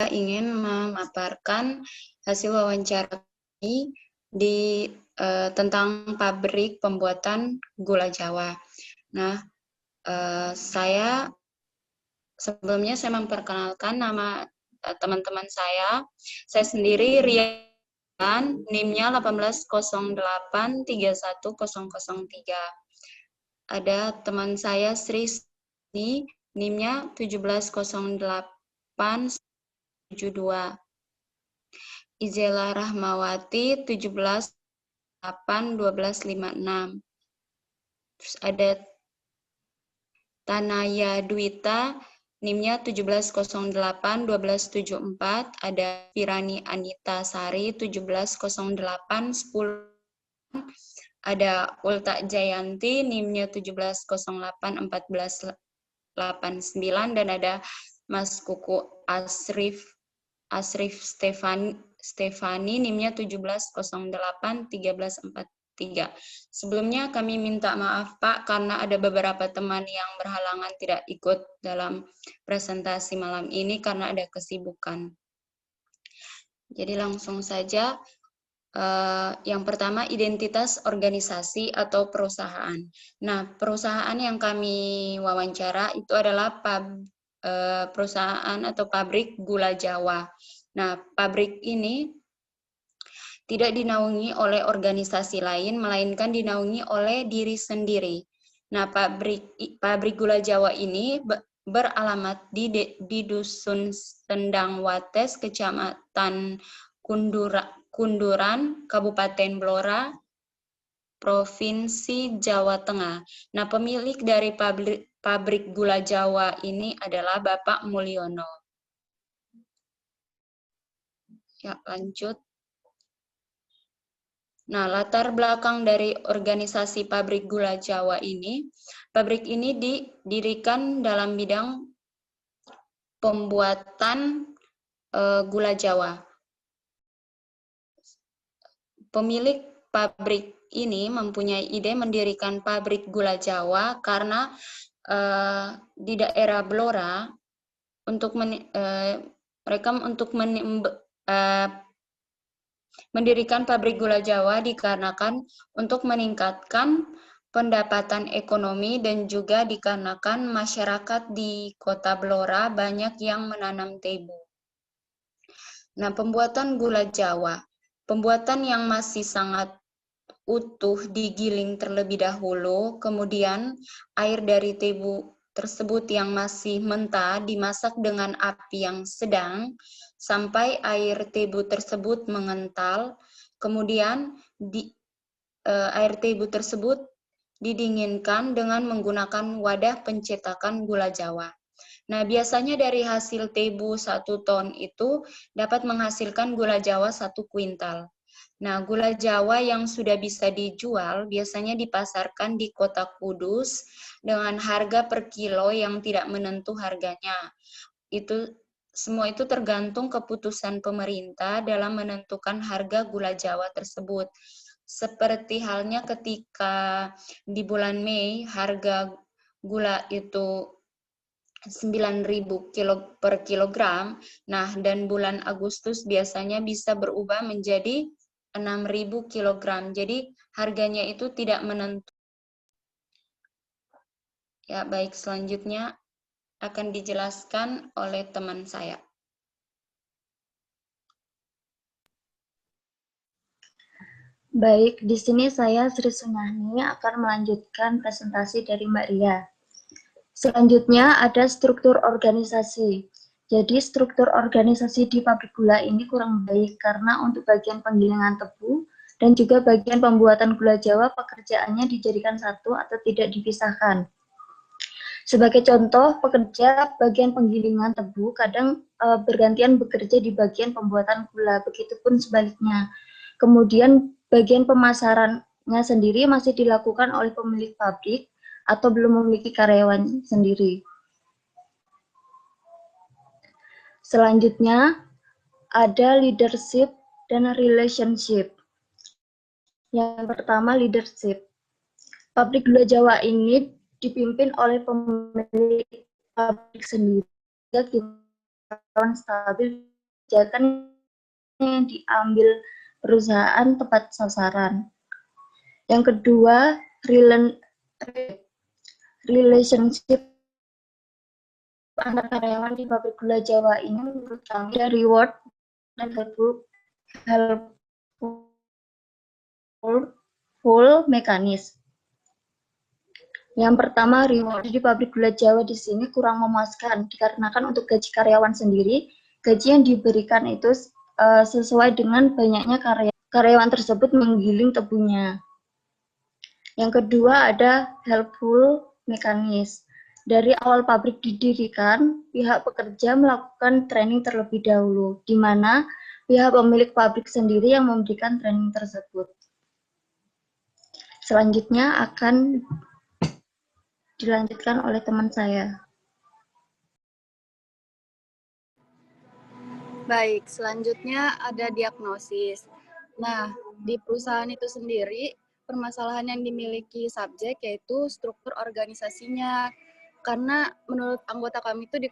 ingin memaparkan hasil wawancara kami di tentang pabrik pembuatan gula Jawa. Nah, sebelumnya saya memperkenalkan nama teman-teman saya. Saya sendiri Rian, NIM-nya 1808310003. Ada teman saya Sri, NIM-nya 170872. Izela Rahmawati 17081256. Terus ada Tanaya Dwita NIM-nya 17081274. Ada Firani Anita Sari 170810. Ada Ulta Jayanti NIM-nya 17081489. Dan ada Mas Kuku Asrif Stefani NIM-nya 17081343. Sebelumnya kami minta maaf Pak karena ada beberapa teman yang berhalangan tidak ikut dalam presentasi malam ini karena ada kesibukan. Jadi langsung saja, yang pertama identitas organisasi atau perusahaan. Nah, perusahaan yang kami wawancara itu adalah perusahaan atau pabrik gula Jawa. Nah, pabrik ini tidak dinaungi oleh organisasi lain, melainkan dinaungi oleh diri sendiri. Nah, pabrik gula Jawa ini beralamat di Dusun Sendang Wates, Kecamatan Kunduran, Kabupaten Blora, Provinsi Jawa Tengah. Nah, pemilik dari pabrik gula Jawa ini adalah Bapak Mulyono. Ya, lanjut. Nah, latar belakang dari organisasi pabrik gula Jawa ini, pabrik ini didirikan dalam bidang pembuatan gula Jawa. Pemilik pabrik ini mempunyai ide mendirikan pabrik gula Jawa karena di daerah Blora mereka mendirikan pabrik gula Jawa dikarenakan untuk meningkatkan pendapatan ekonomi dan juga dikarenakan masyarakat di Kota Blora banyak yang menanam tebu. Nah, pembuatan gula Jawa. Pembuatan yang masih sangat utuh digiling terlebih dahulu, kemudian air dari tebu tersebut yang masih mentah dimasak dengan api yang sedang sampai air tebu tersebut mengental, kemudian air tebu tersebut didinginkan dengan menggunakan wadah pencetakan gula Jawa. Nah, biasanya dari hasil tebu 1 ton itu dapat menghasilkan gula Jawa 1 kuintal. Nah, gula Jawa yang sudah bisa dijual biasanya dipasarkan di Kota Kudus dengan harga per kilo yang tidak menentu harganya. Semua itu tergantung keputusan pemerintah dalam menentukan harga gula Jawa tersebut. Seperti halnya ketika di bulan Mei harga gula itu 9.000 per kilogram. Nah, dan bulan Agustus biasanya bisa berubah menjadi 6.000 kilogram. Jadi harganya itu tidak menentu. Ya, baik, selanjutnya akan dijelaskan oleh teman saya. Baik, di sini saya Sri Sunyani akan melanjutkan presentasi dari Mbak Ria. Selanjutnya ada struktur organisasi. Jadi struktur organisasi di pabrik gula ini kurang baik karena untuk bagian penggilingan tebu dan juga bagian pembuatan gula Jawa pekerjaannya dijadikan satu atau tidak dipisahkan. Sebagai contoh, pekerja bagian penggilingan tebu kadang bergantian bekerja di bagian pembuatan gula, begitupun sebaliknya. Kemudian bagian pemasarannya sendiri masih dilakukan oleh pemilik pabrik atau belum memiliki karyawan sendiri. Selanjutnya ada leadership dan relationship. Yang pertama leadership. Pabrik gula Jawa ini dipimpin oleh pemilik pabrik sendiri. karyawan stabil kebijakan yang diambil perusahaan tepat sasaran. Yang kedua, relationship antar karyawan di pabrik gula Jawa ini menurut kami ada reward dan helpful mekanis. Yang pertama, reward di pabrik gula Jawa di sini kurang memuaskan dikarenakan untuk gaji karyawan sendiri, gaji yang diberikan itu sesuai dengan banyaknya karyawan tersebut menggiling tebunya. Yang kedua ada helpful mekanis. Dari awal pabrik didirikan, pihak pekerja melakukan training terlebih dahulu, di mana pihak pemilik pabrik sendiri yang memberikan training tersebut. Selanjutnya akan dilanjutkan oleh teman saya. Baik, selanjutnya ada diagnosis. Nah, di perusahaan itu sendiri, permasalahan yang dimiliki subjek yaitu struktur organisasinya. Karena menurut anggota kami itu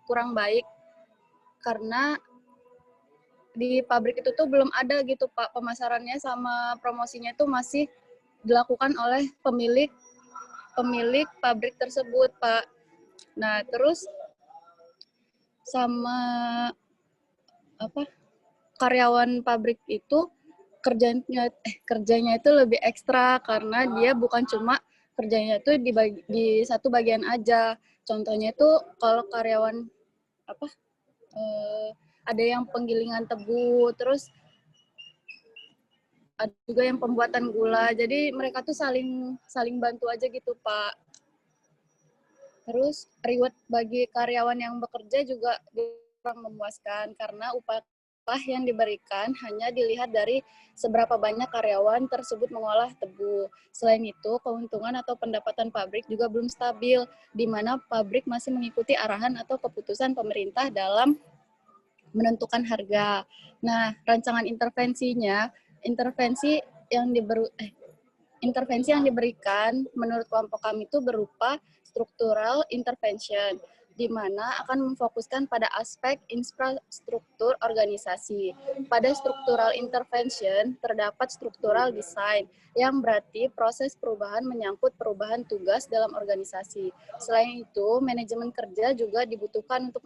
kurang baik. Karena di pabrik itu tuh belum ada gitu Pak, pemasarannya sama promosinya itu masih dilakukan oleh pemilik pabrik tersebut, Pak. Nah, terus sama karyawan pabrik itu kerjanya itu lebih ekstra karena dia bukan cuma kerjanya itu di satu bagian aja. Contohnya itu kalau karyawan ada yang penggilingan tebu, terus ada juga yang pembuatan gula. Jadi mereka tuh saling bantu aja gitu, Pak. Terus reward bagi karyawan yang bekerja juga kurang memuaskan karena upah yang diberikan hanya dilihat dari seberapa banyak karyawan tersebut mengolah tebu. Selain itu, keuntungan atau pendapatan pabrik juga belum stabil, di mana pabrik masih mengikuti arahan atau keputusan pemerintah dalam menentukan harga. Nah, rancangan intervensi yang diberikan menurut kelompok kami itu berupa structural intervention, di mana akan memfokuskan pada aspek infrastruktur organisasi. Pada structural intervention terdapat structural design, yang berarti proses perubahan menyangkut perubahan tugas dalam organisasi. Selain itu, manajemen kerja juga dibutuhkan untuk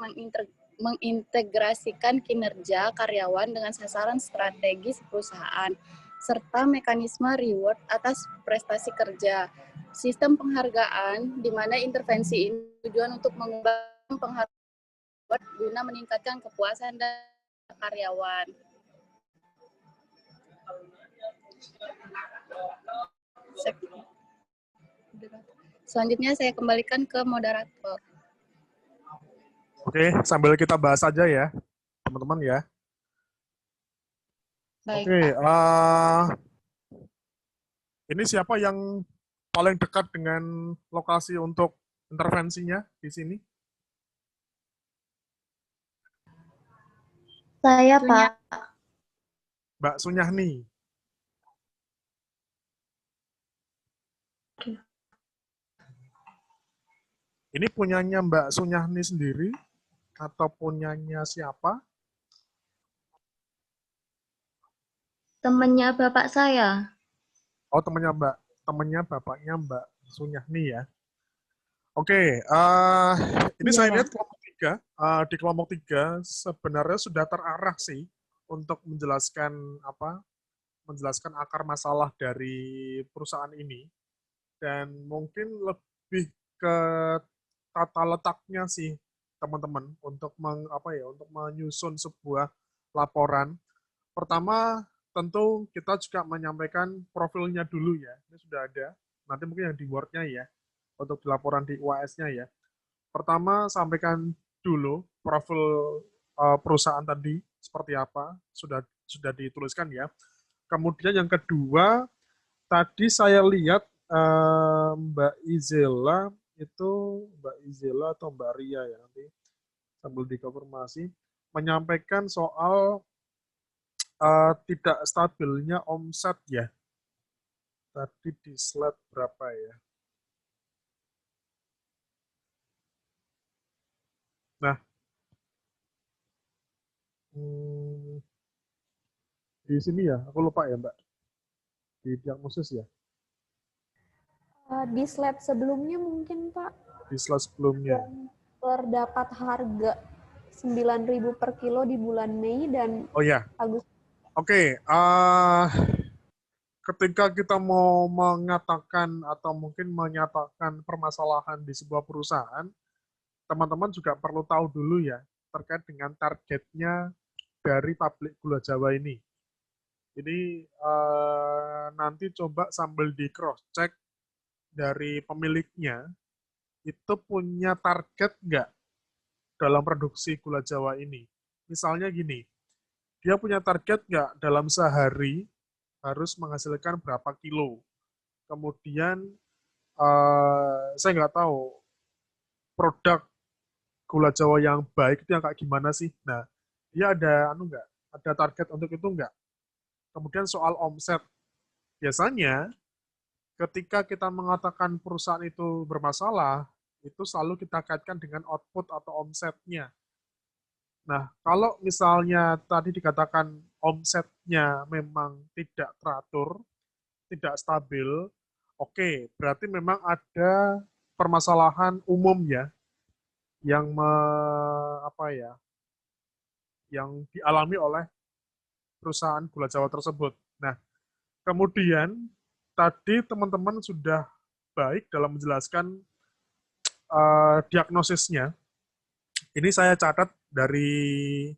mengintegrasikan kinerja karyawan dengan sasaran strategis perusahaan, serta mekanisme reward atas prestasi kerja. Sistem penghargaan, di mana intervensi ini tujuan untuk mengembangkan penghargaan guna meningkatkan kepuasan dan karyawan. Selanjutnya saya kembalikan ke moderator. Oke, sambil kita bahas aja ya, teman-teman ya. Baik, Oke, Pak. ini siapa yang paling dekat dengan lokasi untuk intervensinya di sini? Saya, Pak. Mbak Sunyahni. Ini punyanya Mbak Sunyahni sendiri atau punyanya siapa? Temannya bapak saya. Oh, temannya bapaknya Mbak Sunyahni ya. Oke, ini Iya, saya Pak. lihat kelompok 3, di kelompok 3 sebenarnya sudah terarah sih untuk menjelaskan akar masalah dari perusahaan ini, dan mungkin lebih ke tata letaknya sih teman-teman untuk untuk menyusun sebuah laporan. Pertama, tentu kita juga menyampaikan profilnya dulu ya. Ini sudah ada. Nanti mungkin yang di Word-nya ya, untuk laporan di UAS-nya ya. Pertama, sampaikan dulu profil perusahaan tadi seperti apa, sudah dituliskan ya. Kemudian yang kedua, tadi saya lihat Mbak Izela atau Mbak Ria ya, nanti sambil dikonfirmasi, menyampaikan soal tidak stabilnya omset ya. Tadi di slide berapa ya? Nah, Hmm, di sini ya, aku lupa ya Mbak, di diagnosis ya, Di slide sebelumnya mungkin Pak, di slide sebelumnya. yang terdapat harga 9.000 per kilo di bulan Mei dan Oh ya, Agustus. oke. Ketika kita mau mengatakan atau mungkin menyatakan permasalahan di sebuah perusahaan, teman-teman juga perlu tahu dulu ya, terkait dengan targetnya dari pabrik gula Jawa ini. Ini nanti coba sambil di cross check dari pemiliknya, itu punya target nggak dalam produksi gula Jawa ini. Misalnya gini, dia punya target nggak dalam sehari harus menghasilkan berapa kilo. Kemudian saya nggak tahu produk gula Jawa yang baik itu yang kayak gimana sih. Nah, dia ada nggak? Ada target untuk itu nggak? Kemudian soal omset, biasanya ketika kita mengatakan perusahaan itu bermasalah, itu selalu kita kaitkan dengan output atau omsetnya. Nah, kalau misalnya tadi dikatakan omsetnya memang tidak teratur, tidak stabil, oke, berarti memang ada permasalahan umum ya yang apa ya, yang dialami oleh perusahaan gula Jawa tersebut. Nah, kemudian tadi teman-teman sudah baik dalam menjelaskan diagnosisnya. Ini saya catat dari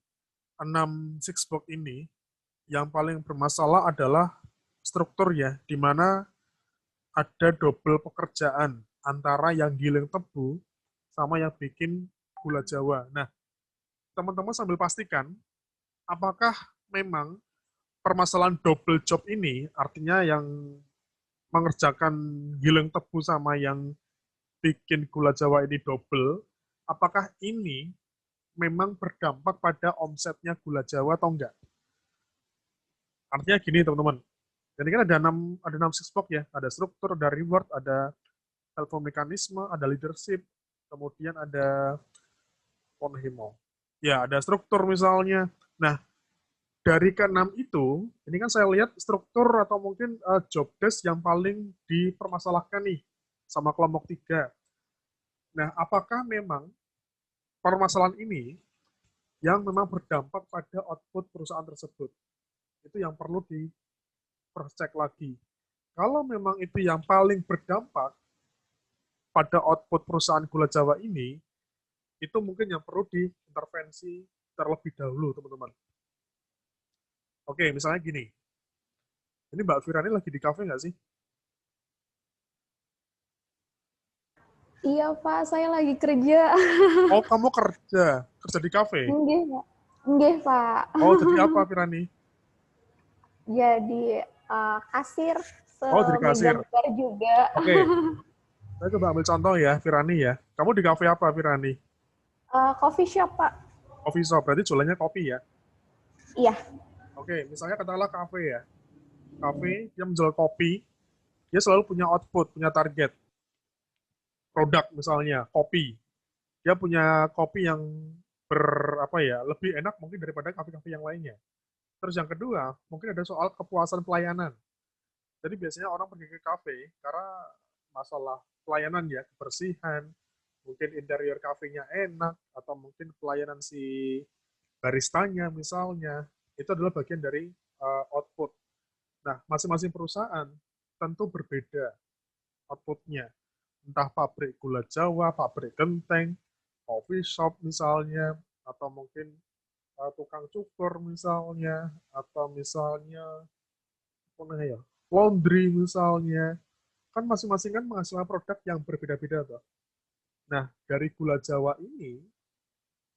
6 six box ini, yang paling bermasalah adalah struktur ya, di mana ada double pekerjaan antara yang giling tebu sama yang bikin gula Jawa. Nah, teman-teman sambil pastikan apakah memang permasalahan double job ini, artinya yang mengerjakan giling tebu sama yang bikin gula Jawa ini double, apakah ini memang berdampak pada omsetnya gula Jawa atau enggak? Artinya gini teman-teman, jadi kan ada 6 six box ya, ada struktur, ada reward, ada telepon mekanisme, ada leadership, kemudian ada konhimo. Ya, ada struktur misalnya. Nah, dari keenam itu, ini kan saya lihat struktur atau mungkin job desk yang paling dipermasalahkan nih sama kelompok 3. Nah, apakah memang permasalahan ini yang memang berdampak pada output perusahaan tersebut? Itu yang perlu di-cross-check lagi. Kalau memang itu yang paling berdampak pada output perusahaan gula Jawa ini, itu mungkin yang perlu diintervensi terlebih dahulu, teman-teman. Oke, misalnya gini. Ini Mbak Firani lagi di kafe nggak sih? Iya Pak, saya lagi kerja. Oh, kamu kerja. Kerja di kafe? Nggih, Pak. Nggih, Pak. Oh, jadi apa, Firani? Jadi kasir Oh, jadi kasir. semegang bar juga. Oke. Saya coba ambil contoh ya, Firani ya. Kamu di kafe apa, Firani? Coffee shop, Pak. Coffee shop, berarti jualannya kopi ya? Iya. Oke, misalnya katakanlah kafe ya. Kafe yang menjual kopi, dia selalu punya output, punya target. Produk misalnya, kopi. Dia punya kopi yang apa ya, lebih enak mungkin daripada kafe-kafe yang lainnya. Terus yang kedua, mungkin ada soal kepuasan pelayanan. Jadi biasanya orang pergi ke kafe karena masalah pelayanan ya, kebersihan, mungkin interior kafenya enak, atau mungkin pelayanan si baristanya misalnya, itu adalah bagian dari output. Nah, masing-masing perusahaan tentu berbeda outputnya. Entah pabrik gula Jawa, pabrik genteng, coffee shop misalnya, atau mungkin tukang cukur misalnya, atau misalnya apa ya, laundry misalnya, kan masing-masing kan menghasilkan produk yang berbeda-beda toh. Nah, dari gula Jawa ini,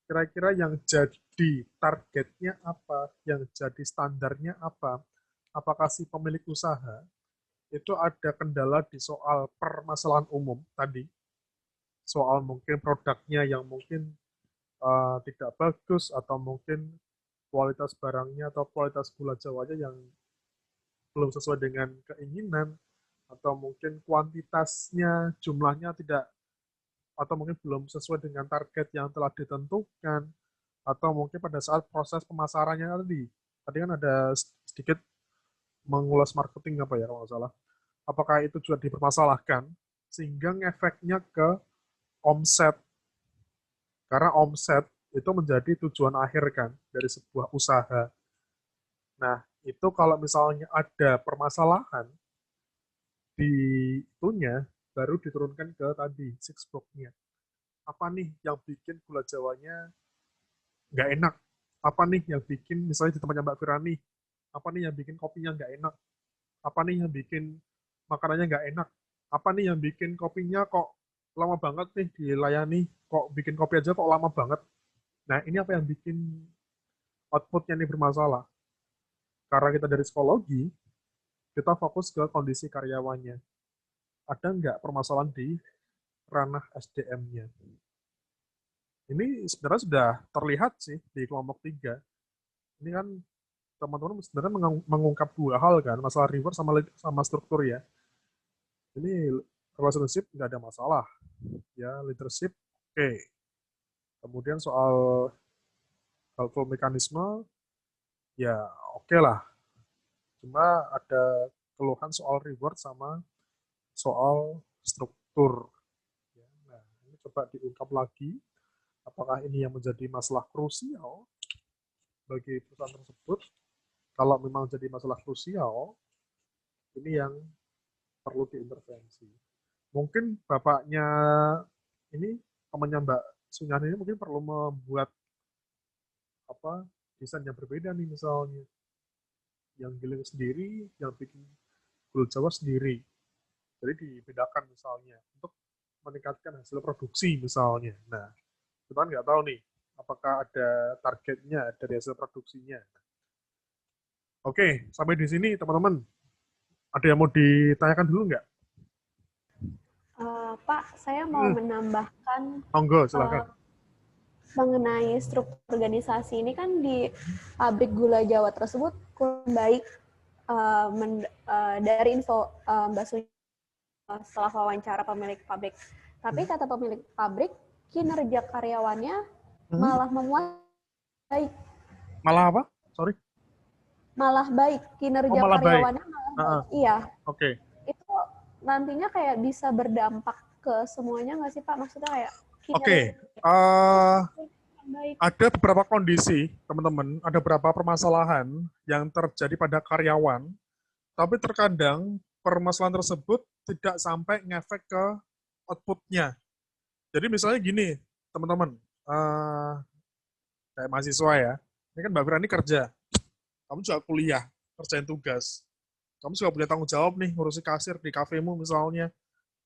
kira-kira yang jadi targetnya apa, yang jadi standarnya apa, apakah si pemilik usaha itu ada kendala di soal permasalahan umum tadi, soal mungkin produknya yang mungkin tidak bagus, atau mungkin kualitas barangnya atau kualitas gula Jawanya yang belum sesuai dengan keinginan, atau mungkin kuantitasnya, jumlahnya tidak, atau mungkin belum sesuai dengan target yang telah ditentukan, atau mungkin pada saat proses pemasarannya tadi. Tadi kan ada sedikit mengulas marketing apa ya kalau nggak salah. Apakah itu juga dipermasalahkan sehingga ngefeknya ke omset. Karena omset itu menjadi tujuan akhir kan dari sebuah usaha. Nah, itu kalau misalnya ada permasalahan di itunya, baru diturunkan ke tadi, six block-nya. Apa nih yang bikin gula Jawanya nggak enak? Apa nih yang bikin, misalnya di tempatnya Mbak Firani, apa nih yang bikin kopinya nggak enak? Apa nih yang bikin makanannya nggak enak? Apa nih yang bikin kopinya kok lama banget nih dilayani? Kok bikin kopi aja kok lama banget? Nah, ini apa yang bikin outputnya ini bermasalah? Karena kita dari psikologi, kita fokus ke kondisi karyawannya. Ada nggak permasalahan di ranah SDM-nya? Ini sebenarnya sudah terlihat sih di kelompok 3. Ini kan teman-teman sebenarnya mengungkap dua hal kan, masalah reward sama struktur ya. Ini relationship nggak ada masalah. Ya, leadership oke. Kemudian soal helpful mekanisme, ya oke lah. Cuma ada keluhan soal reward sama soal struktur. Ya, nah, ini coba diungkap lagi. Apakah ini yang menjadi masalah krusial bagi perusahaan tersebut? Kalau memang jadi masalah krusial, ini yang perlu diintervensi. Mungkin bapaknya ini, temannya Mbak Sunyani ini mungkin perlu membuat apa desain yang berbeda nih misalnya. Yang giling sendiri, yang bikin gula Jawa sendiri. Jadi dibedakan misalnya untuk meningkatkan hasil produksi misalnya. Nah, kita kan nggak tahu nih apakah ada targetnya dari hasil produksinya. Oke, sampai di sini teman-teman. Ada yang mau ditanyakan dulu nggak? Pak, saya mau menambahkan Monggo, silakan. mengenai struktur organisasi ini kan di pabrik gula Jawa tersebut kurang baik dari info Mbak Sunya setelah wawancara pemilik pabrik. Tapi kata pemilik pabrik, kinerja karyawannya malah baik. Malah apa? Sorry. Malah baik, kinerja malah karyawannya baik. malah baik. Iya. Oke. Itu nantinya kayak bisa berdampak ke semuanya nggak sih Pak? Maksudnya kayak Oke. Ada beberapa kondisi, teman-teman, ada beberapa permasalahan yang terjadi pada karyawan, tapi terkadang permasalahan tersebut tidak sampai ngefek ke output-nya. Jadi misalnya gini, teman-teman, kayak mahasiswa ya, ini kan Mbak Firani kerja, kamu juga kuliah, kerjain tugas, kamu juga punya tanggung jawab nih, ngurusi kasir di kafemu misalnya,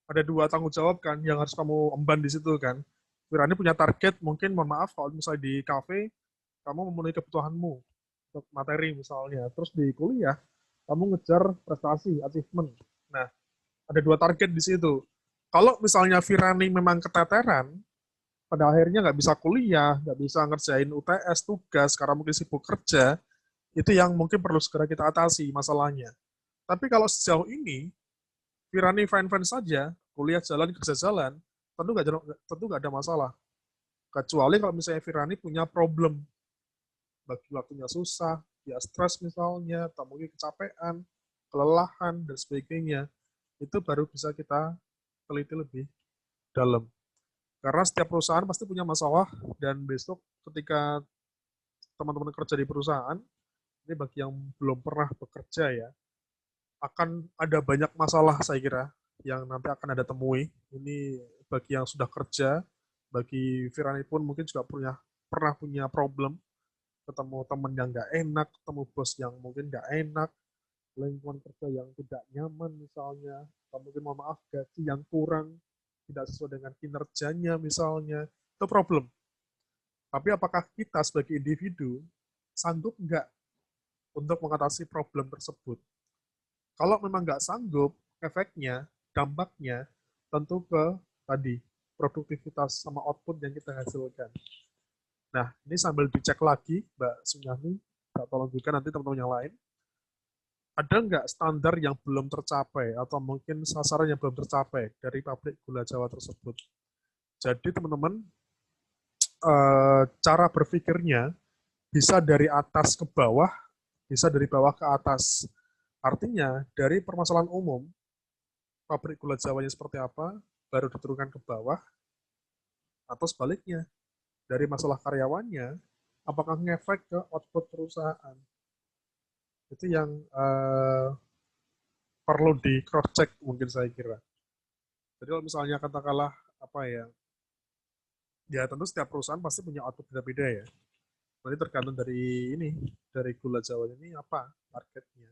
ada 2 tanggung jawab kan, yang harus kamu emban di situ kan. Firani punya target, mungkin mohon maaf kalau misalnya di kafe, kamu memenuhi kebutuhanmu untuk materi misalnya. Terus di kuliah, kamu ngejar prestasi, achievement. Nah, ada 2 target di situ. Kalau misalnya Firani memang keteteran, pada akhirnya nggak bisa kuliah, nggak bisa ngerjain UTS, tugas, karena mungkin sibuk kerja, itu yang mungkin perlu segera kita atasi masalahnya. Tapi kalau sejauh ini, Firani fine-fine saja, kuliah jalan, kerja jalan, tentu nggak ada masalah. Kecuali kalau misalnya Firani punya problem, bagi waktunya susah, dia stres misalnya, atau mungkin kecapean, kelelahan, dan sebagainya, itu baru bisa kita teliti lebih dalam. Karena setiap perusahaan pasti punya masalah, dan besok ketika teman-teman kerja di perusahaan, ini bagi yang belum pernah bekerja ya, akan ada banyak masalah saya kira, yang nanti akan ada temui. Ini bagi yang sudah kerja, bagi Firani pun mungkin juga pernah punya problem, ketemu teman yang nggak enak, ketemu bos yang mungkin nggak enak, lingkungan kerja yang tidak nyaman misalnya, atau mungkin mohon maaf gaji yang kurang, tidak sesuai dengan kinerjanya misalnya, itu problem. Tapi apakah kita sebagai individu sanggup nggak untuk mengatasi problem tersebut? Kalau memang nggak sanggup, efeknya, dampaknya tentu ke tadi, produktivitas sama output yang kita hasilkan. Nah, ini sambil dicek lagi, Mbak Sunyani, Mbak tolong juga nanti teman-teman yang lain, ada nggak standar yang belum tercapai, atau mungkin sasaran yang belum tercapai dari pabrik gula Jawa tersebut. Jadi teman-teman, cara berpikirnya bisa dari atas ke bawah, bisa dari bawah ke atas. Artinya, dari permasalahan umum, pabrik gula Jawanya seperti apa, baru diturunkan ke bawah, atau sebaliknya, dari masalah karyawannya, apakah ngefek ke output perusahaan. Itu yang perlu di cross check mungkin saya kira. Jadi kalau misalnya katakanlah apa ya, ya tentu setiap perusahaan pasti punya output beda-beda ya. Nanti tergantung dari ini, dari gula Jawa ini apa targetnya,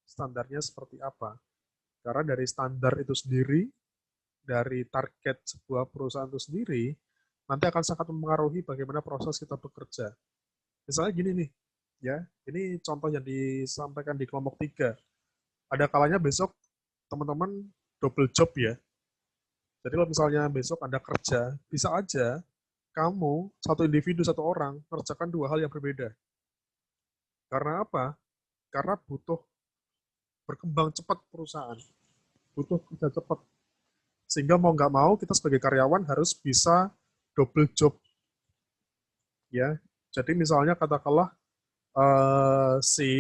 standarnya seperti apa. Karena dari standar itu sendiri, dari target sebuah perusahaan itu sendiri, nanti akan sangat mempengaruhi bagaimana proses kita bekerja. Misalnya gini nih, ya, ini contoh yang disampaikan di kelompok 3. Ada kalanya besok teman-teman double job ya. Jadi kalau misalnya besok Anda kerja, bisa aja kamu, satu individu, satu orang, mengerjakan dua hal yang berbeda. Karena apa? Karena butuh berkembang cepat perusahaan. Butuh kerja cepat. Sehingga mau nggak mau, kita sebagai karyawan harus bisa double job. Ya, jadi misalnya katakanlah si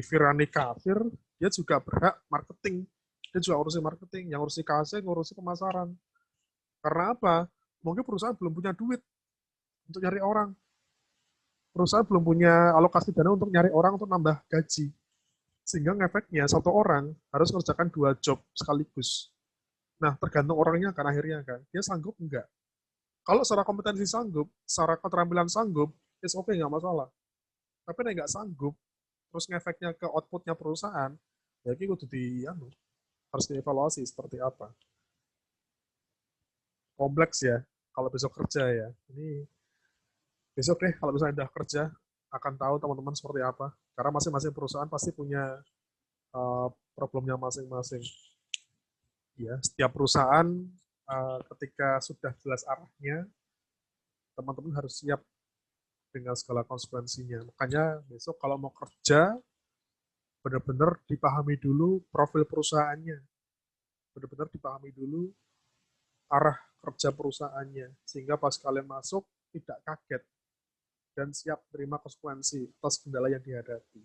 Virani Kafir, dia juga berhak marketing. Dia juga ngurusi marketing, yang ngurusi kasir, ngurusi pemasaran. Karena apa? Mungkin perusahaan belum punya duit untuk nyari orang. Perusahaan belum punya alokasi dana untuk nyari orang untuk nambah gaji. Sehingga ngefeknya satu orang harus mengerjakan 2 job sekaligus. Nah, tergantung orangnya kan akhirnya kan. Dia sanggup enggak? Kalau secara kompetensi sanggup, secara keterampilan sanggup, is oke, nggak masalah. Tapi nek nggak sanggup, terus ngefeknya ke outputnya perusahaan, ya itu harus dievaluasi seperti apa. Kompleks ya, kalau besok kerja ya. Ini besok deh kalau misalnya udah kerja, akan tahu teman-teman seperti apa. Karena masing-masing perusahaan pasti punya problemnya masing-masing. Ya, setiap perusahaan ketika sudah jelas arahnya, teman-teman harus siap dengan segala konsekuensinya. Makanya besok kalau mau kerja, benar-benar dipahami dulu profil perusahaannya. Benar-benar dipahami dulu arah kerja perusahaannya. Sehingga pas kalian masuk, tidak kaget. Dan siap terima konsekuensi atas kendala yang dihadapi.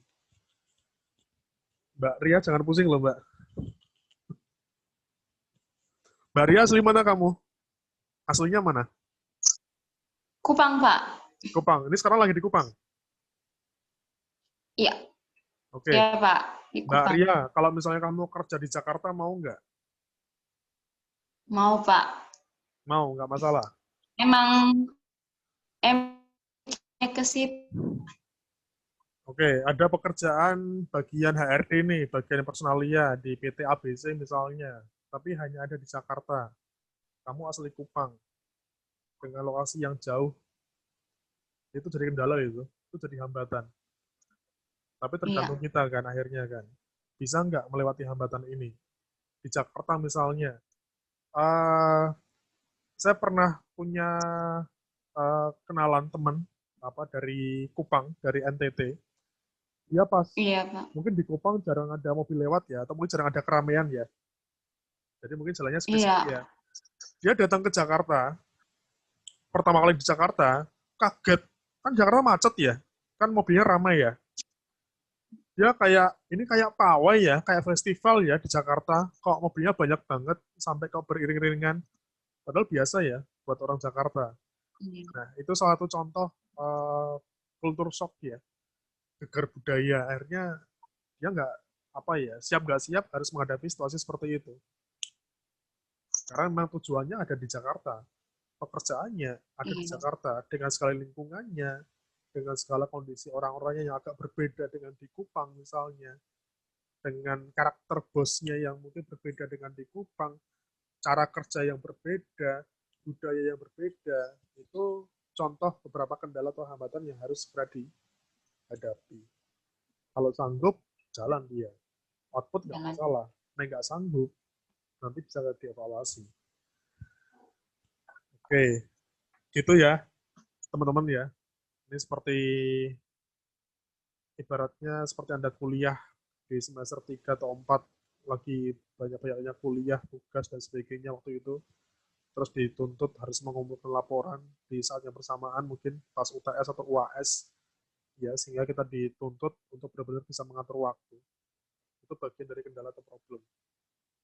Mbak Ria, jangan pusing loh, Mbak. Mbak Ria, asli mana kamu? Aslinya mana? Kupang, Pak. Kupang. Ini sekarang lagi di Kupang? Iya. Oke. Iya, Pak. Di Mbak Kupang. Ria, kalau misalnya kamu kerja di Jakarta, mau nggak? Mau, Pak. Mau, nggak masalah. Emang ke situ. Oke, ada pekerjaan bagian HRD nih, bagian personalia di PT ABC misalnya, tapi hanya ada di Jakarta. Kamu asli Kupang, dengan lokasi yang jauh, itu jadi kendala itu jadi hambatan. Tapi tergantung kita kan akhirnya kan, bisa nggak melewati hambatan ini. Di Jakarta misalnya, saya pernah punya kenalan teman dari Kupang, dari NTT. Dia pas mungkin di Kupang jarang ada mobil lewat ya, atau mungkin jarang ada keramaian ya. Jadi mungkin jalannya spesifik ya. Dia datang ke Jakarta, pertama kali di Jakarta, kaget. Kan Jakarta macet ya, kan mobilnya ramai ya. Dia ini kayak pawai ya, kayak festival ya di Jakarta. Kok mobilnya banyak banget, sampai kok beriring-iringan. Padahal biasa ya buat orang Jakarta. Nah, itu salah satu contoh kultur shock ya, geger budaya. Akhirnya dia siap nggak siap harus menghadapi situasi seperti itu. Karena memang tujuannya ada di Jakarta, pekerjaannya ada di Jakarta, dengan segala lingkungannya, dengan segala kondisi orang-orangnya yang agak berbeda dengan di Kupang misalnya, dengan karakter bosnya yang mungkin berbeda dengan di Kupang, cara kerja yang berbeda, budaya yang berbeda, itu contoh beberapa kendala atau hambatan yang harus segera dihadapi. Kalau sanggup, jalan dia. Output nggak masalah. Nah, nggak sanggup, nanti bisa dievaluasi. Oke, gitu ya, teman-teman ya. Ini seperti, ibaratnya seperti Anda kuliah di semester 3 atau 4, lagi banyak-banyaknya kuliah, tugas, dan sebagainya waktu itu. terus dituntut harus mengumpulkan laporan di saat yang bersamaan, mungkin pas UTS atau UAS, ya, sehingga kita dituntut untuk benar-benar bisa mengatur waktu. Itu bagian dari kendala atau problem.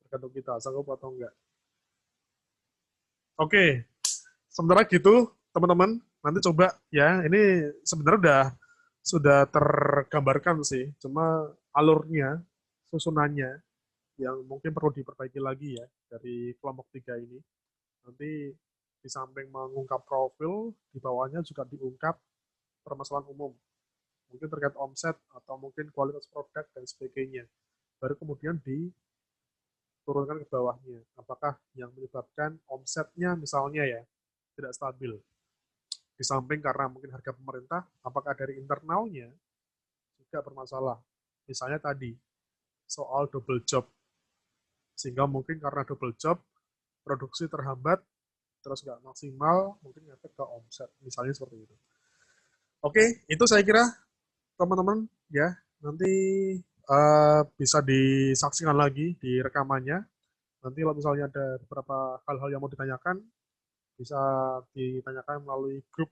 Tergantung kita, sanggup atau enggak. Oke, sementara gitu, teman-teman, nanti coba ya, ini sebenarnya sudah tergambarkan sih, cuma alurnya, susunannya, yang mungkin perlu diperbaiki lagi ya, dari kelompok 3 ini. Nanti di samping mengungkap profil, di bawahnya juga diungkap permasalahan umum. Mungkin terkait omset, atau mungkin kualitas produk, dan sebagainya. Baru kemudian diturunkan ke bawahnya. Apakah yang menyebabkan omsetnya misalnya ya, tidak stabil. Di samping karena mungkin harga pemerintah, apakah dari internalnya juga bermasalah. Misalnya tadi, soal double job. Sehingga mungkin karena double job, produksi terhambat, terus nggak maksimal, mungkin ngefek ke omset. Misalnya seperti itu. Oke, itu saya kira, teman-teman, ya, nanti bisa disaksikan lagi di rekamannya. Nanti kalau misalnya ada beberapa hal-hal yang mau ditanyakan, bisa ditanyakan melalui grup,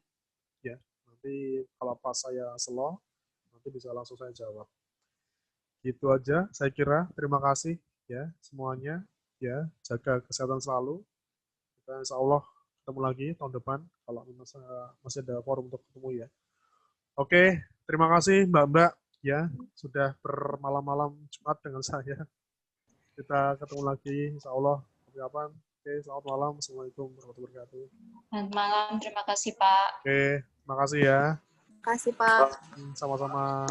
ya. Nanti kalau pas saya slow, nanti bisa langsung saya jawab. Gitu aja, saya kira. Terima kasih ya semuanya. Ya, jaga kesehatan selalu. Kita insya Allah ketemu lagi tahun depan kalau masih ada forum untuk ketemu ya. Oke, terima kasih Mbak-mbak ya sudah bermalam-malam Jumat dengan saya. Kita ketemu lagi insya Allah kapan. Oke, selamat malam. Assalamualaikum warahmatullahi wabarakatuh. Selamat malam, terima kasih Pak. Oke, terima kasih ya. Terima kasih, Pak. Sama-sama.